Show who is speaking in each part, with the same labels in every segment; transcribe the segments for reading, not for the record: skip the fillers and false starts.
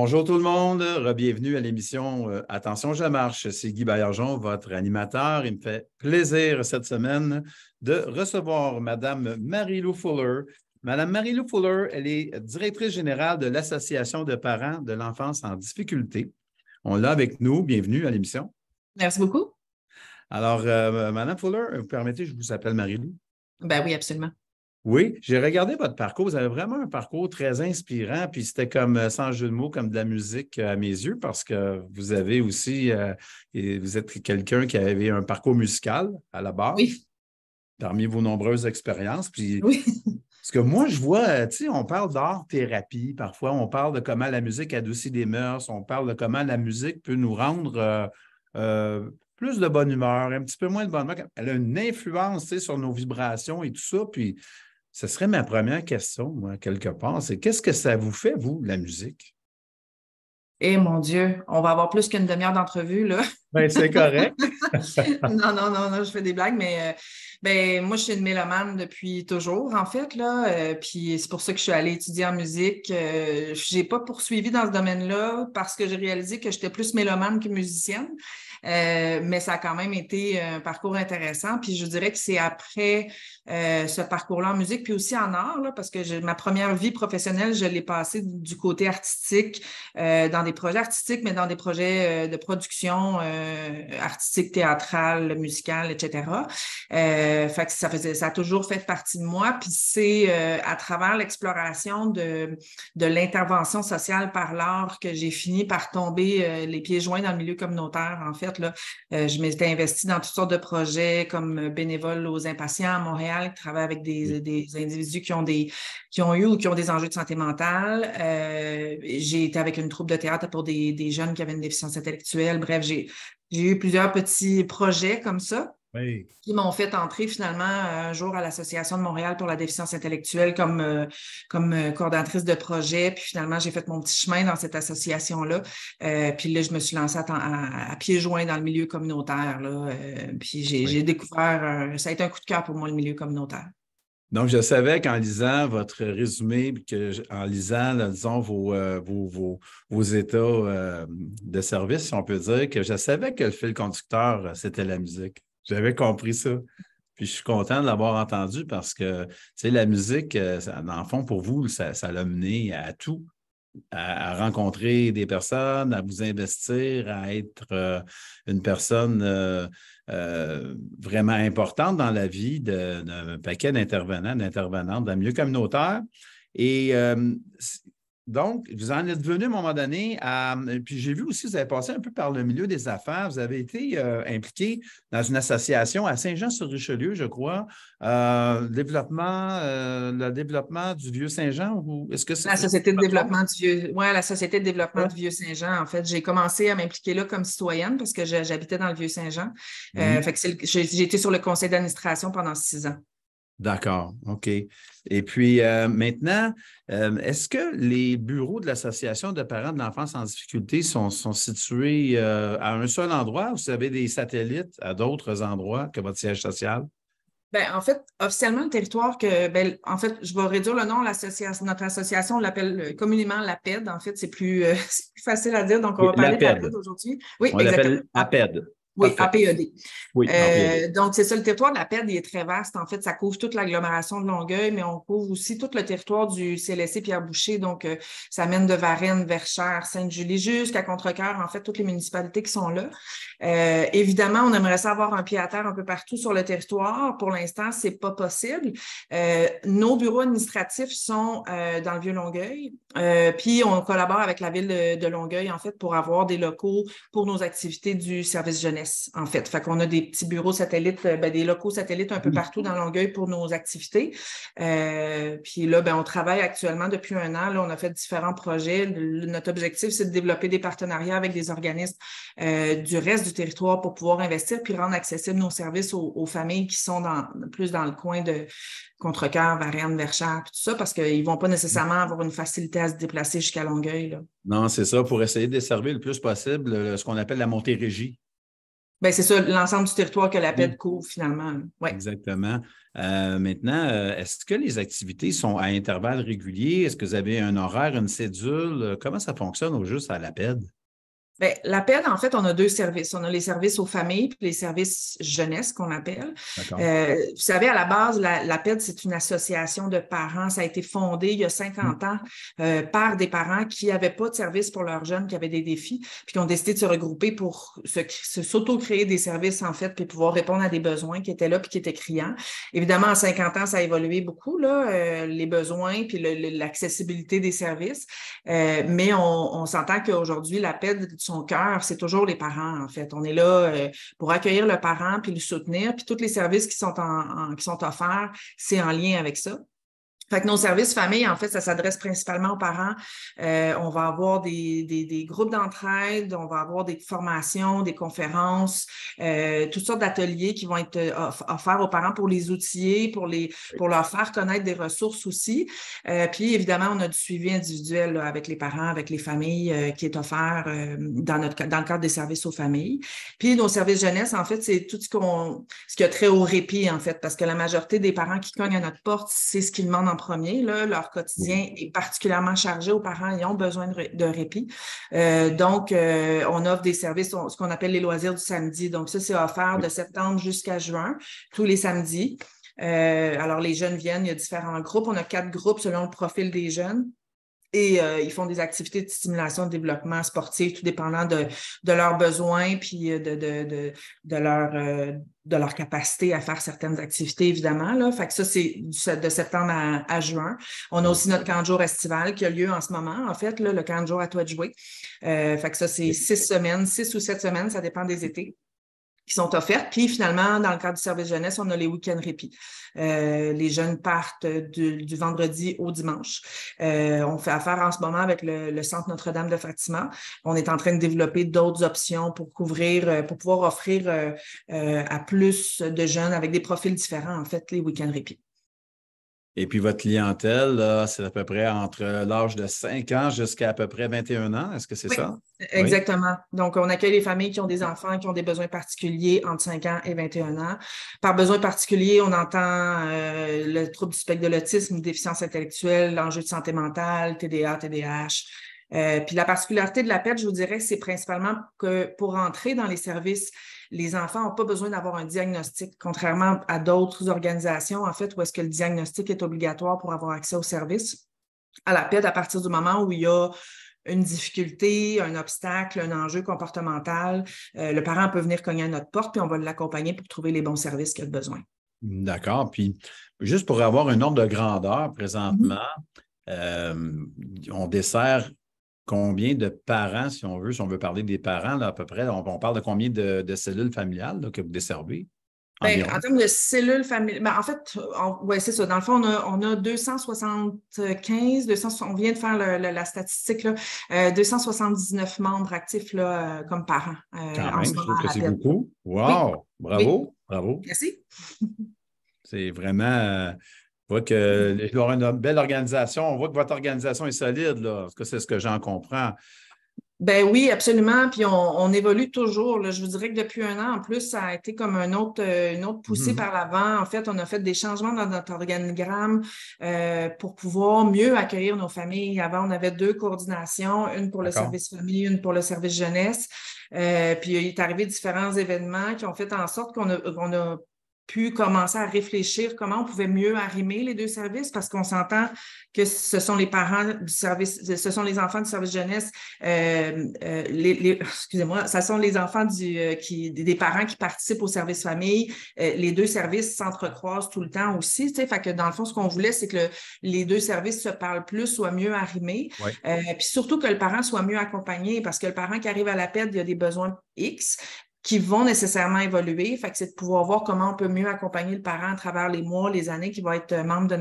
Speaker 1: Bonjour tout le monde, bienvenue à l'émission Attention, je marche. C'est Guy Baillargeon, votre animateur. Il me fait plaisir cette semaine de recevoir Madame Marie-Lou Fuller. Madame Marie-Lou Fuller, elle est directrice générale de l'Association de parents de l'enfance en difficulté. On l'a avec nous. Bienvenue à l'émission.
Speaker 2: Merci beaucoup.
Speaker 1: Alors, Madame Fuller, vous permettez, je vous appelle Marie-Lou.
Speaker 2: Ben oui, absolument.
Speaker 1: Oui, j'ai regardé votre parcours. Vous avez vraiment un parcours très inspirant. Puis c'était comme, sans jeu de mots, comme de la musique à mes yeux, parce que vous avez aussi, et vous êtes quelqu'un qui avait un parcours musical à la base,
Speaker 2: Oui,
Speaker 1: parmi vos nombreuses expériences. Puis,
Speaker 2: oui.
Speaker 1: parce que moi, je vois, tu sais, on parle d'art-thérapie, parfois, on parle de comment la musique adoucit les mœurs, on parle de comment la musique peut nous rendre plus de bonne humeur, un petit peu moins de bonne humeur. Elle a une influence, tu sais, sur nos vibrations et tout ça. Puis, ce serait ma première question, moi, quelque part. C'est qu'est-ce que ça vous fait, vous, la musique?
Speaker 2: Eh mon Dieu, on va avoir plus qu'une demi-heure d'entrevue, là.
Speaker 1: Bien, c'est correct.
Speaker 2: Non, non, non, non, je fais des blagues, mais ben, moi, je suis une mélomane depuis toujours, en fait, là. Puis c'est pour ça que je suis allée étudier en musique. J'ai pas poursuivi dans ce domaine-là parce que j'ai réalisé que j'étais plus mélomane que musicienne. Mais ça a quand même été un parcours intéressant. Puis je dirais que c'est après ce parcours-là en musique, puis aussi en art, là, parce que ma première vie professionnelle, je l'ai passée du côté artistique, dans des projets artistiques, mais dans des projets de production artistique, théâtrale, musicale, etc. Fait que ça a toujours fait partie de moi. Puis c'est à travers l'exploration de l'intervention sociale par l'art que j'ai fini par tomber les pieds joints dans le milieu communautaire, en fait. Là, je m'étais investie dans toutes sortes de projets comme bénévole aux impatients à Montréal, qui travaillent avec des individus qui ont eu ou qui ont des enjeux de santé mentale. J'ai été avec une troupe de théâtre pour des jeunes qui avaient une déficience intellectuelle. Bref, j'ai eu plusieurs petits projets comme ça
Speaker 1: Oui.
Speaker 2: qui m'ont fait entrer finalement un jour à l'Association de Montréal pour la déficience intellectuelle comme coordonnatrice de projet. Puis finalement, j'ai fait mon petit chemin dans cette association-là. Puis là, je me suis lancée à pieds joints dans le milieu communautaire, là. Puis
Speaker 1: Oui.
Speaker 2: j'ai découvert, ça a été un coup de cœur pour moi, le milieu communautaire.
Speaker 1: Donc, je savais qu'en lisant votre résumé, puis en lisant, là, disons, vos états de service, si on peut dire, que je savais que le fil conducteur, c'était la musique. J'avais compris ça. Puis je suis content de l'avoir entendu parce que, tu sais, la musique, dans le fond, pour vous, ça l'a mené à tout. À rencontrer des personnes, à vous investir, à être une personne vraiment importante dans la vie d'un paquet d'intervenants, d'intervenantes dans le milieu communautaire. Et donc, vous en êtes venu à un moment donné puis j'ai vu aussi, vous avez passé un peu par le milieu des affaires. Vous avez été impliqué dans une association à Saint-Jean-sur-Richelieu, je crois, le développement du Vieux-Saint-Jean, ou est-ce que c'est...
Speaker 2: La Société de
Speaker 1: je me trompe?
Speaker 2: développement du Vieux, ouais, la Société de développement du Vieux-Saint-Jean, en fait. J'ai commencé à m'impliquer là comme citoyenne parce que j'habitais dans le Vieux-Saint-Jean.
Speaker 1: Mhm.
Speaker 2: Fait que j'ai été sur le conseil d'administration pendant 6 ans.
Speaker 1: D'accord, OK. Et puis maintenant, est-ce que les bureaux de l'Association de parents de l'enfance en difficulté sont situés à un seul endroit ou vous avez des satellites à d'autres endroits que votre siège social?
Speaker 2: Ben, en fait, officiellement, le territoire en fait, je vais réduire le nom, notre association, on l'appelle communément l'APED. En fait, c'est plus facile à dire, donc on
Speaker 1: Oui,
Speaker 2: va parler de
Speaker 1: l'APED.
Speaker 2: l'APED aujourd'hui. Oui,
Speaker 1: On
Speaker 2: exactement.
Speaker 1: l'appelle APED.
Speaker 2: Oui,
Speaker 1: Parfait.
Speaker 2: APED.
Speaker 1: Oui, APED.
Speaker 2: Donc, c'est ça, le territoire de la PED, il est très vaste. En fait, ça couvre toute l'agglomération de Longueuil, mais on couvre aussi tout le territoire du CLSC Pierre-Boucher. Donc, ça mène de Varennes, Verchères, Sainte-Julie, jusqu'à Contrecœur, en fait, toutes les municipalités qui sont là. Évidemment, on aimerait ça avoir un pied à terre un peu partout sur le territoire. Pour l'instant, c'est pas possible. Nos bureaux administratifs sont dans le Vieux-Longueuil. Puis, on collabore avec la ville de Longueuil, en fait, pour avoir des locaux pour nos activités du service jeunesse, en fait. Fait qu'on a des petits bureaux satellites, des locaux satellites un peu
Speaker 1: Oui.
Speaker 2: partout dans Longueuil pour nos activités. Puis là, on travaille actuellement depuis un an. Là, on a fait différents projets. Notre objectif, c'est de développer des partenariats avec des organismes du reste du territoire pour pouvoir investir puis rendre accessibles nos services aux familles qui sont plus dans le coin de Contrecœur, Varennes, Verchères, puis tout ça, parce qu'ils ne vont pas nécessairement avoir une facilité à se déplacer jusqu'à Longueuil, là.
Speaker 1: Non, c'est ça, pour essayer de desservir le plus possible ce qu'on appelle la Montérégie.
Speaker 2: Ben, c'est ça, l'ensemble du territoire que l'APED couvre finalement. Ouais.
Speaker 1: Exactement. Maintenant, est-ce que les activités sont à intervalles réguliers? Est-ce que vous avez un horaire, une cédule? Comment ça fonctionne au juste à l'APED?
Speaker 2: Bien, l'APED, en fait, on a deux services. On a les services aux familles puis les services jeunesse qu'on appelle.
Speaker 1: D'accord.
Speaker 2: Vous savez, à la base, l'APED, c'est une association de parents. Ça a été fondé il y a 50 ans par des parents qui n'avaient pas de service pour leurs jeunes, qui avaient des défis, puis qui ont décidé de se regrouper pour s'auto-créer des services, en fait, puis pouvoir répondre à des besoins qui étaient là puis qui étaient criants. Évidemment, en 50 ans, ça a évolué beaucoup, là, les besoins puis l'accessibilité des services. Mais on s'entend qu'aujourd'hui, l'APED, son cœur, c'est toujours les parents, en fait. On est là pour accueillir le parent puis le soutenir, puis tous les services qui sont qui sont offerts, c'est en lien avec ça. Fait que nos services famille, en fait, ça s'adresse principalement aux parents. On va avoir des groupes d'entraide, on va avoir des formations, des conférences, toutes sortes d'ateliers qui vont être offerts aux parents pour les outiller, pour leur faire connaître des ressources aussi. Puis, évidemment, on a du suivi individuel là, avec les parents, avec les familles qui est offert dans le cadre des services aux familles. Puis, nos services jeunesse, en fait, c'est tout ce qui a trait au répit, en fait, parce que la majorité des parents qui cognent à notre porte, c'est ce qu'ils demandent en premier. Là, leur quotidien est particulièrement chargé aux parents, ils ont besoin de répit. Donc, on offre des services, ce qu'on appelle les loisirs du samedi. Donc, ça, c'est offert de septembre jusqu'à juin, tous les samedis. Alors, les jeunes viennent, il y a différents groupes. On a 4 groupes selon le profil des jeunes. Et ils font des activités de stimulation, de développement sportif, tout dépendant de leurs besoins puis de leur capacité à faire certaines activités, évidemment. Là. Fait que ça, c'est de septembre à juin. On a aussi notre camp de jour estival qui a lieu en ce moment, en fait, là, le camp de jour à toi de jouer. Fait que ça, c'est 6 ou 7 semaines, ça dépend des étés, qui sont offertes. Puis finalement, dans le cadre du service jeunesse, on a les week-ends répit. Les jeunes partent du vendredi au dimanche. On fait affaire en ce moment avec le Centre Notre-Dame de Fatima. On est en train de développer d'autres options pour pouvoir offrir à plus de jeunes avec des profils différents, en fait, les week-ends répit.
Speaker 1: Et puis votre clientèle, là, c'est à peu près entre l'âge de 5 ans jusqu'à peu près 21 ans. Est-ce que c'est ça?
Speaker 2: Exactement. Oui. Donc, on accueille les familles qui ont des enfants qui ont des besoins particuliers entre 5 ans et 21 ans. Par besoin particulier, on entend le trouble du spectre de l'autisme, déficience intellectuelle, l'enjeu de santé mentale, TDA, TDAH. Puis la particularité de l'APED, je vous dirais, c'est principalement que pour entrer dans les services, les enfants n'ont pas besoin d'avoir un diagnostic, contrairement à d'autres organisations, en fait, où est-ce que le diagnostic est obligatoire pour avoir accès aux services. À l'APED, à partir du moment où il y a une difficulté, un obstacle, un enjeu comportemental, le parent peut venir cogner à notre porte, puis on va l'accompagner pour trouver les bons services qu'il a besoin.
Speaker 1: D'accord. Puis, juste pour avoir un ordre de grandeur présentement, on dessert combien de parents, si on veut parler des parents, là, à peu près, on parle de combien de cellules familiales là, que vous desservez?
Speaker 2: Bien, en termes de cellules familiales, ben, en fait, ouais, c'est ça. Dans le fond, on a 275, on vient de faire la statistique, là, 279 membres actifs là, comme parents.
Speaker 1: Quand même,
Speaker 2: je
Speaker 1: trouve que c'est beaucoup. Wow! Oui. Bravo! Oui. Bravo!
Speaker 2: Merci.
Speaker 1: C'est vraiment... on voit qu'il doit y avoir une belle organisation. On voit que votre organisation est solide, là. En tout cas, c'est ce que j'en comprends.
Speaker 2: Ben oui, absolument. Puis on évolue toujours. Là. Je vous dirais que depuis un an, en plus, ça a été comme une autre poussée par l'avant. En fait, on a fait des changements dans notre organigramme pour pouvoir mieux accueillir nos familles. Avant, on avait 2 coordinations, une pour le service famille, une pour le service jeunesse. Puis il est arrivé différents événements qui ont fait en sorte qu'on a pu commencer à réfléchir comment on pouvait mieux arrimer les 2 services parce qu'on s'entend que ce sont les parents du service, ce sont les enfants du service jeunesse, excusez-moi, ce sont les enfants des parents qui participent au service famille. Les 2 services s'entrecroisent tout le temps aussi, tu sais, fait que dans le fond, ce qu'on voulait, c'est que les 2 services se parlent plus, soient mieux arrimés, puis surtout que le parent soit mieux accompagné parce que le parent qui arrive à l'APED, il y a des besoins X, qui vont nécessairement évoluer. Fait que c'est de pouvoir voir comment on peut mieux accompagner le parent à travers les mois, les années qui vont être membre de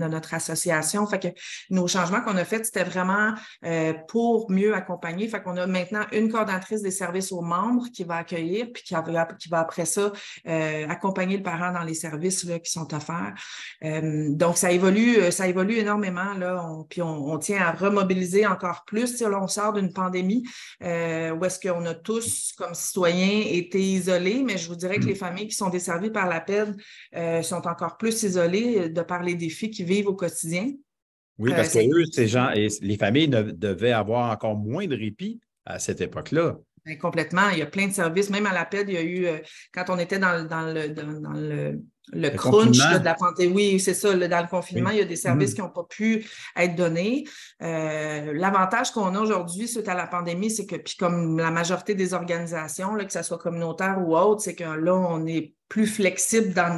Speaker 2: notre association. Fait que nos changements qu'on a faits, c'était vraiment pour mieux accompagner. Fait qu'on a maintenant une coordonnatrice des services aux membres qui va accueillir puis qui va après ça accompagner le parent dans les services là, qui sont offerts. Donc, ça évolue énormément. Là. Puis on tient à remobiliser encore plus. Là, on sort d'une pandémie où est-ce qu'on a tous, comme citoyens, été isolés, mais je vous dirais que les familles qui sont desservies par la PED sont encore plus isolées de par les défis qu'ils vivent au quotidien.
Speaker 1: Oui, parce que eux, ces gens, et les familles devaient avoir encore moins de répit à cette époque-là.
Speaker 2: Ben, complètement. Il y a plein de services. Même à la PED, il y a eu, quand on était dans le
Speaker 1: Le
Speaker 2: crunch
Speaker 1: confinement,
Speaker 2: là, de la pandémie, oui, c'est ça, là, dans le confinement,
Speaker 1: oui.
Speaker 2: il y a des services qui n'ont pas pu être donnés. L'avantage qu'on a aujourd'hui suite à la pandémie, c'est que, puis comme la majorité des organisations, là, que ce soit communautaire ou autre, c'est que là, on est plus flexible dans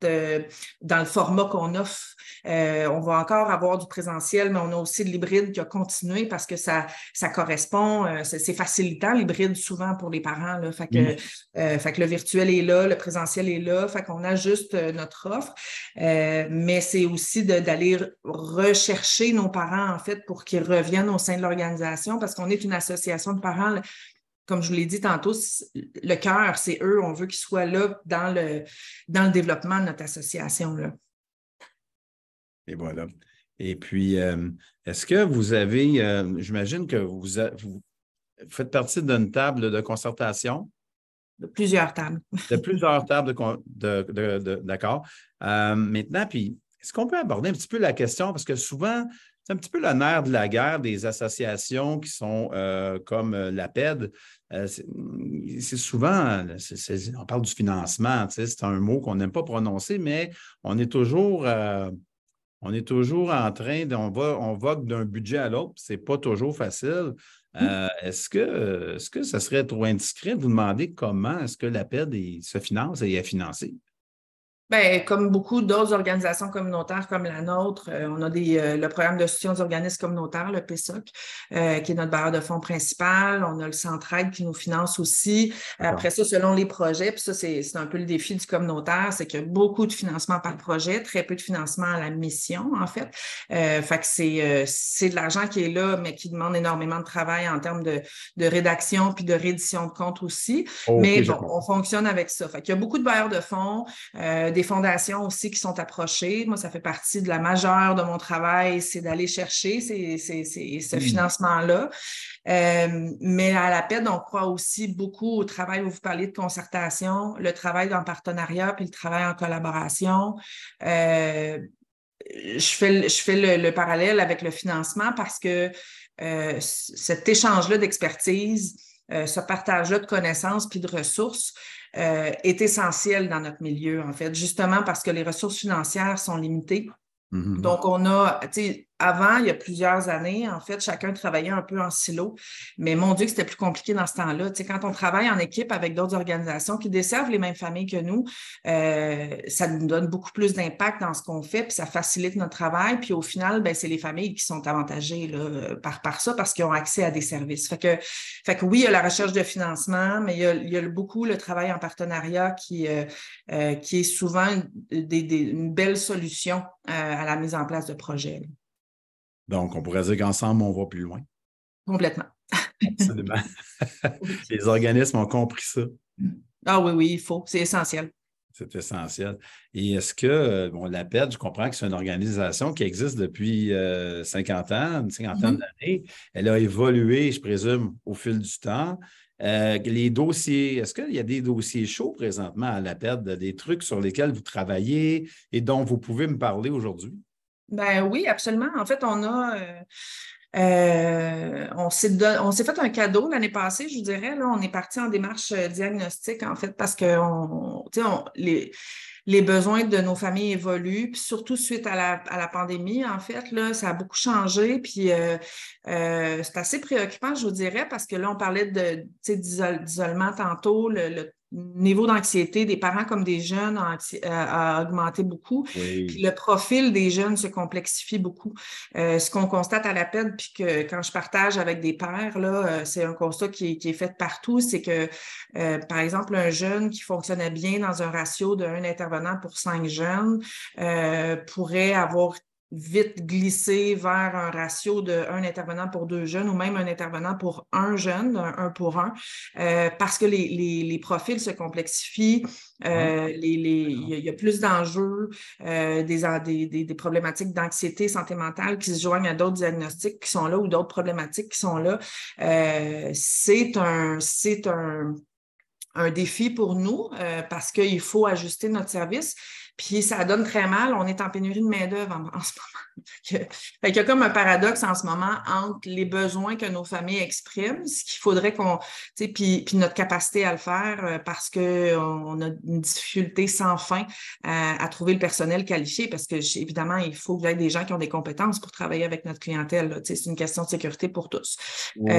Speaker 2: le format qu'on offre. On va encore avoir du présentiel, mais on a aussi de l'hybride qui a continué parce que ça correspond, c'est facilitant l'hybride souvent pour les parents. Là. Fait que le virtuel est là, le présentiel est là, fait qu'on ajuste notre offre. Mais c'est aussi d'aller rechercher nos parents, en fait, pour qu'ils reviennent au sein de l'organisation parce qu'on est une association de parents. Là. Comme je vous l'ai dit tantôt, le cœur, c'est eux. On veut qu'ils soient là dans le développement de notre association. Là.
Speaker 1: Et voilà. Et puis, est-ce que vous avez, j'imagine que vous faites partie d'une table de concertation?
Speaker 2: De plusieurs tables.
Speaker 1: De plusieurs tables d'accord. Maintenant, puis, est-ce qu'on peut aborder un petit peu la question? Parce que souvent, c'est un petit peu le nerf de la guerre des associations qui sont comme la PED. C'est souvent, on parle du financement, c'est un mot qu'on n'aime pas prononcer, mais on est toujours en train, on vogue d'un budget à l'autre, c'est pas toujours facile. Est-ce que ça serait trop indiscret de vous demander comment est-ce que la PED se finance et est financée?
Speaker 2: Bien, comme beaucoup d'autres organisations communautaires comme la nôtre, on a le programme de soutien aux organismes communautaires, le PSOC, qui est notre bailleur de fonds principal. On a le Centraide qui nous finance aussi. Après ça, selon les projets, puis ça, c'est un peu le défi du communautaire, c'est qu'il y a beaucoup de financement par projet, très peu de financement à la mission, en fait. Fait que c'est de l'argent qui est là, mais qui demande énormément de travail en termes de rédaction puis de réédition de comptes aussi.
Speaker 1: Okay,
Speaker 2: mais bon, on fonctionne avec ça. Fait qu'il y a beaucoup de bailleurs de fonds, des fondations aussi qui sont approchées. Moi, ça fait partie de la majeure de mon travail, c'est d'aller chercher ce financement-là. Mais à la PED, on croit aussi beaucoup au travail où vous parlez de concertation, le travail en partenariat puis le travail en collaboration. Je fais le parallèle avec le financement parce que cet échange-là d'expertise, ce partage-là de connaissances puis de ressources est essentiel dans notre milieu, en fait, justement parce que les ressources financières sont limitées. Donc, on a, tu sais, avant, il y a plusieurs années, en fait, chacun travaillait un peu en silo. Mais mon Dieu, que c'était plus compliqué dans ce temps-là. Tu sais, quand on travaille en équipe avec d'autres organisations qui desservent les mêmes familles que nous, ça nous donne beaucoup plus d'impact dans ce qu'on fait, puis ça facilite notre travail. Puis au final, ben, c'est les familles qui sont avantagées là, par ça parce qu'ils ont accès à des services. Fait que oui, il y a la recherche de financement, mais il y a beaucoup le travail en partenariat qui est souvent une belle solution à la mise en place de projets. Là.
Speaker 1: Donc, on pourrait dire qu'ensemble, on va plus loin.
Speaker 2: Complètement.
Speaker 1: Absolument. Les organismes ont compris ça.
Speaker 2: Ah oui, il faut. C'est essentiel.
Speaker 1: C'est essentiel. Et est-ce que, la PED, je comprends que c'est une organisation qui existe depuis 50 ans, une cinquantaine d'années. Elle a évolué, je présume, au fil du temps. Les dossiers, est-ce qu'il y a des dossiers chauds présentement à la PED, des trucs sur lesquels vous travaillez et dont vous pouvez me parler aujourd'hui?
Speaker 2: Ben oui, absolument. En fait, on s'est fait un cadeau l'année passée, je vous dirais. Là, on est parti en démarche diagnostique, en fait, parce que les besoins de nos familles évoluent, puis surtout suite à la pandémie, en fait, là, ça a beaucoup changé. Puis c'est assez préoccupant, je vous dirais, parce que là, on parlait d'isolement tantôt, le niveau d'anxiété des parents comme des jeunes a augmenté beaucoup.
Speaker 1: Oui.
Speaker 2: Puis le profil des jeunes se complexifie beaucoup. Ce qu'on constate à la PED, puis que quand je partage avec des pères, là, c'est un constat qui est fait partout, c'est que, par exemple, un jeune qui fonctionnait bien dans un ratio de 1 intervenant pour 5 jeunes pourrait avoir vite glissé vers un ratio de 1 intervenant pour 2 jeunes ou même un intervenant pour 1 jeune, un pour 1, parce que les profils se complexifient, il y a plus d'enjeux, des problématiques d'anxiété, santé mentale qui se joignent à d'autres diagnostics qui sont là ou d'autres problématiques qui sont là. C'est un défi pour nous parce qu'il faut ajuster notre service. Puis ça donne très mal. On est en pénurie de main-d'œuvre en ce moment. Fait qu'il y a comme un paradoxe en ce moment entre les besoins que nos familles expriment, ce qu'il faudrait qu'on, tu sais, puis notre capacité à le faire parce qu'on a une difficulté sans fin à trouver le personnel qualifié parce que, évidemment, il faut qu'il y ait des gens qui ont des compétences pour travailler avec notre clientèle. Là. Tu sais, c'est une question de sécurité pour tous.
Speaker 1: Oui.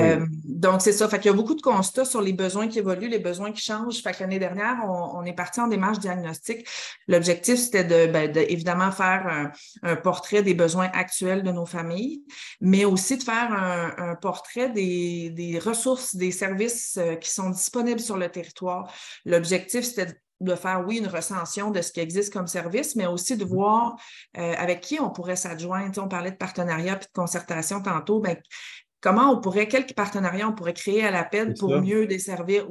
Speaker 2: Donc, c'est ça. Fait qu'il y a beaucoup de constats sur les besoins qui évoluent, les besoins qui changent. Fait que l'année dernière, on est parti en démarche diagnostique. L'objectif, c'était évidemment faire un portrait des besoins actuels de nos familles, mais aussi de faire un portrait des ressources, des services qui sont disponibles sur le territoire. L'objectif, c'était de faire, oui, une recension de ce qui existe comme service, mais aussi de voir avec qui on pourrait s'adjoindre. Tu sais, on parlait de partenariat et de concertation tantôt. Bien, quel partenariat on pourrait créer à l'APED
Speaker 1: C'est
Speaker 2: pour
Speaker 1: ça.
Speaker 2: mieux desservir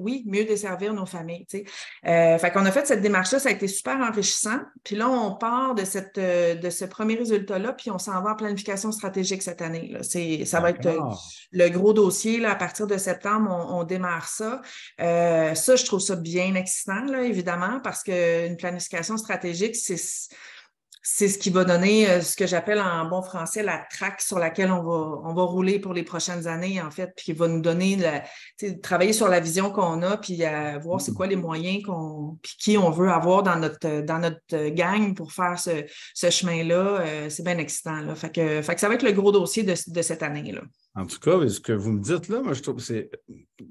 Speaker 2: nos familles. Tu sais. Fait qu'on a fait cette démarche-là, ça a été super enrichissant. Puis là, on part de ce premier résultat-là, puis on s'en va en planification stratégique cette année. Là. Ça va être
Speaker 1: D'accord.
Speaker 2: le gros dossier. Là, à partir de septembre, on démarre ça. Ça, je trouve ça bien excitant, là, évidemment, parce qu'une planification stratégique, c'est ce qui va donner ce que j'appelle en bon français la traque sur laquelle on va rouler pour les prochaines années, en fait, puis qui va nous donner, travailler sur la vision qu'on a, puis voir c'est quoi les moyens puis qui on veut avoir dans notre gang pour faire ce chemin-là. C'est bien excitant, là. Fait que ça va être le gros dossier de cette année, là.
Speaker 1: En tout cas, ce que vous me dites là, moi, je trouve que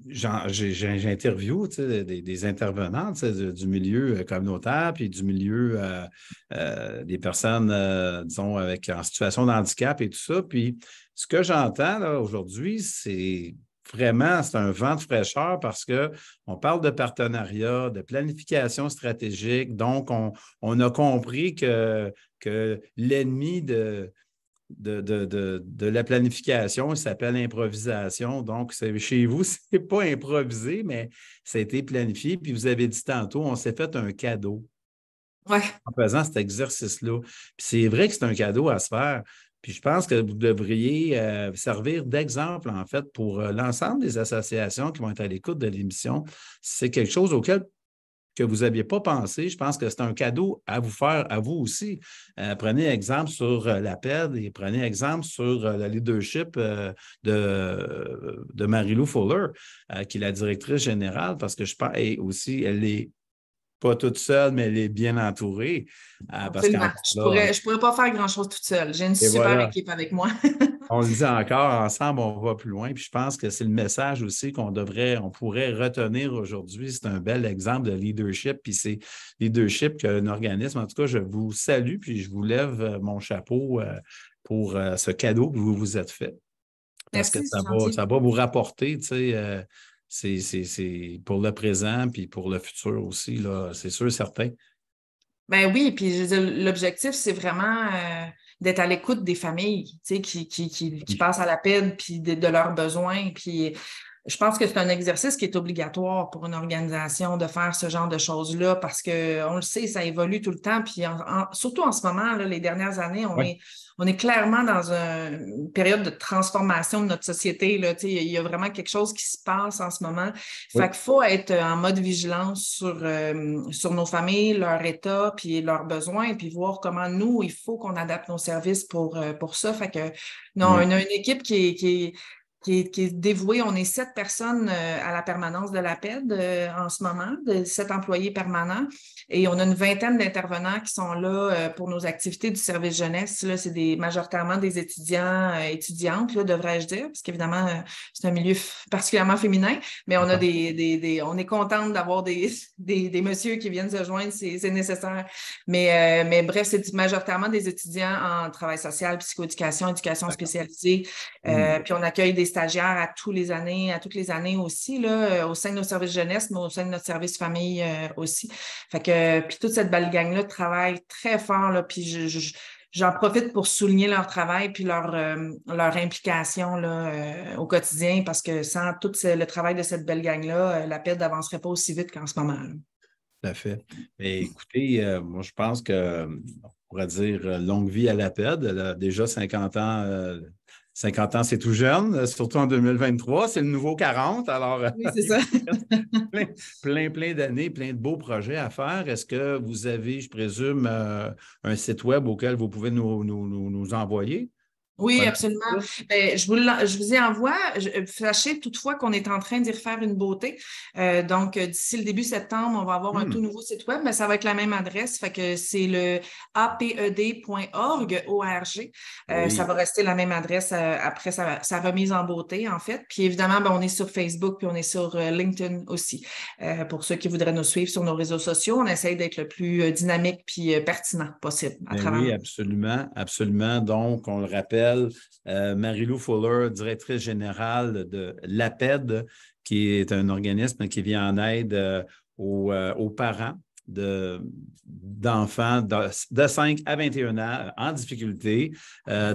Speaker 1: j'interviewe des intervenants du milieu communautaire puis du milieu des personnes, disons, en situation de handicap et tout ça. Puis ce que j'entends là aujourd'hui, c'est un vent de fraîcheur parce qu'on parle de partenariat, de planification stratégique. Donc, on a compris que l'ennemi de la planification, ça s'appelle improvisation. Donc, chez vous, ce n'est pas improvisé, mais ça a été planifié. Puis vous avez dit tantôt, on s'est fait un cadeau
Speaker 2: Ouais.
Speaker 1: en faisant cet exercice-là. Puis c'est vrai que c'est un cadeau à se faire. Puis je pense que vous devriez servir d'exemple, en fait, pour l'ensemble des associations qui vont être à l'écoute de l'émission. C'est quelque chose auquel que vous n'aviez pas pensé. Je pense que c'est un cadeau à vous faire, à vous aussi. Prenez exemple sur la PED et prenez exemple sur le leadership de Marie-Lou Fuller, qui est la directrice générale, parce que je pense, et aussi, elle n'est pas toute seule, mais elle est bien entourée. Parce
Speaker 2: Absolument.
Speaker 1: qu'encore là,
Speaker 2: Je pourrais pas faire grand-chose toute seule. J'ai une
Speaker 1: et
Speaker 2: super
Speaker 1: voilà.
Speaker 2: équipe avec moi.
Speaker 1: On le dit encore, ensemble, on va plus loin. Puis je pense que c'est le message aussi on pourrait retenir aujourd'hui. C'est un bel exemple de leadership. Puis c'est leadership qu'un organisme, en tout cas, je vous salue, puis je vous lève mon chapeau pour ce cadeau que vous vous êtes fait. Parce que
Speaker 2: Merci, c'est gentil.
Speaker 1: ça va vous rapporter, tu sais, c'est pour le présent, puis pour le futur aussi, là, c'est sûr, certain.
Speaker 2: Ben oui, puis je veux dire, l'objectif, c'est vraiment d'être à l'écoute des familles, tu sais, qui passent à la peine, puis de leurs besoins. Puis je pense que c'est un exercice qui est obligatoire pour une organisation de faire ce genre de choses-là parce qu'on le sait, ça évolue tout le temps. Puis surtout en ce moment, là, les dernières années,
Speaker 1: Oui.
Speaker 2: on est clairement dans une période de transformation de notre société. Là, tu sais, il y a vraiment quelque chose qui se passe en ce moment. Fait
Speaker 1: Oui.
Speaker 2: qu'il faut être en mode vigilance sur nos familles, leur état, puis leurs besoins, puis voir comment nous, il faut qu'on adapte nos services pour ça. Fait que non,
Speaker 1: Oui.
Speaker 2: on a une équipe qui est dévouée. On est 7 personnes à la permanence de la PED en ce moment, de 7 employés permanents. Et on a une vingtaine d'intervenants qui sont là pour nos activités du service jeunesse. Là, c'est majoritairement des étudiants, étudiantes, là, devrais-je dire, parce qu'évidemment, c'est un milieu particulièrement féminin, mais on a on est contente d'avoir des messieurs qui viennent se joindre, c'est nécessaire. Mais bref, c'est majoritairement des étudiants en travail social, psychoéducation, éducation
Speaker 1: D'accord.
Speaker 2: spécialisée. Puis on accueille des stagiaires à toutes les années aussi, là, au sein de nos services jeunesse, mais au sein de notre service famille aussi. Fait que, puis toute cette belle gang-là travaille très fort, là, puis j'en profite pour souligner leur travail puis leur implication là, au quotidien parce que sans tout le travail de cette belle gang-là, la PED n'avancerait pas aussi vite qu'en ce moment. Là.
Speaker 1: Tout à fait. Mais écoutez, moi, je pense qu'on pourrait dire longue vie à la PED. Elle a déjà 50 ans 50 ans, c'est tout jeune, surtout en 2023. C'est le nouveau 40. Alors,
Speaker 2: Oui, c'est ça.
Speaker 1: plein d'années, plein de beaux projets à faire. Est-ce que vous avez, je présume, un site web auquel vous pouvez nous envoyer?
Speaker 2: Oui,
Speaker 1: Connaître
Speaker 2: absolument.
Speaker 1: ça?
Speaker 2: Ben, je vous y envoie. Sachez toutefois qu'on est en train d'y refaire une beauté. Donc, d'ici le début septembre, on va avoir un tout nouveau site web, mais ça va être la même adresse. Fait que c'est le aped.org, O-R-G. Ça
Speaker 1: Oui.
Speaker 2: va rester la même adresse après sa remise en beauté, en fait. Puis évidemment, ben, on est sur Facebook, puis on est sur LinkedIn aussi. Pour ceux qui voudraient nous suivre sur nos réseaux sociaux, on essaye d'être le plus dynamique puis pertinent possible à
Speaker 1: Ben
Speaker 2: travers
Speaker 1: oui,
Speaker 2: nos...
Speaker 1: absolument, absolument. Donc, on le rappelle, Marie-Lou Fuller, directrice générale de l'APED, qui est un organisme qui vient en aide aux parents d'enfants de 5 à 21 ans en difficulté.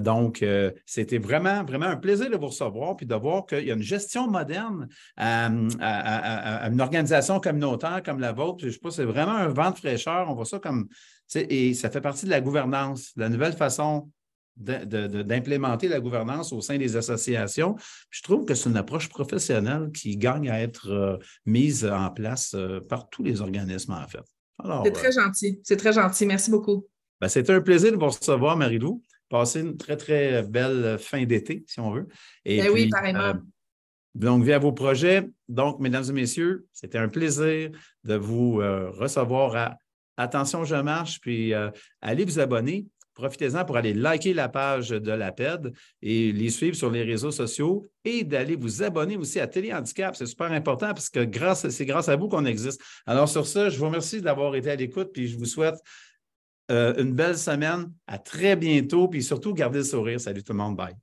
Speaker 1: Donc, c'était vraiment un plaisir de vous recevoir puis de voir qu'il y a une gestion moderne à une organisation communautaire comme la vôtre. Je sais pas, c'est vraiment un vent de fraîcheur. On voit ça comme et ça fait partie de la gouvernance, la nouvelle façon d'implémenter la gouvernance au sein des associations. Je trouve que c'est une approche professionnelle qui gagne à être mise en place par tous les organismes, en fait.
Speaker 2: C'est
Speaker 1: Alors,
Speaker 2: très gentil. C'est très gentil. Merci beaucoup.
Speaker 1: ben, c'était un plaisir de vous recevoir, Marie-Lou. Passez une très belle fin d'été, si on veut. Et
Speaker 2: Ben oui,
Speaker 1: puis,
Speaker 2: pareillement.
Speaker 1: donc, via vos projets, donc, mesdames et messieurs, c'était un plaisir de vous recevoir à Attention, je marche, puis allez vous abonner. Profitez-en pour aller liker la page de l'APED et les suivre sur les réseaux sociaux et d'aller vous abonner aussi à Téléhandicap. C'est super important parce que c'est grâce à vous qu'on existe. Alors, sur ça, je vous remercie d'avoir été à l'écoute, puis je vous souhaite une belle semaine. À très bientôt, puis surtout, gardez le sourire. Salut tout le monde. Bye.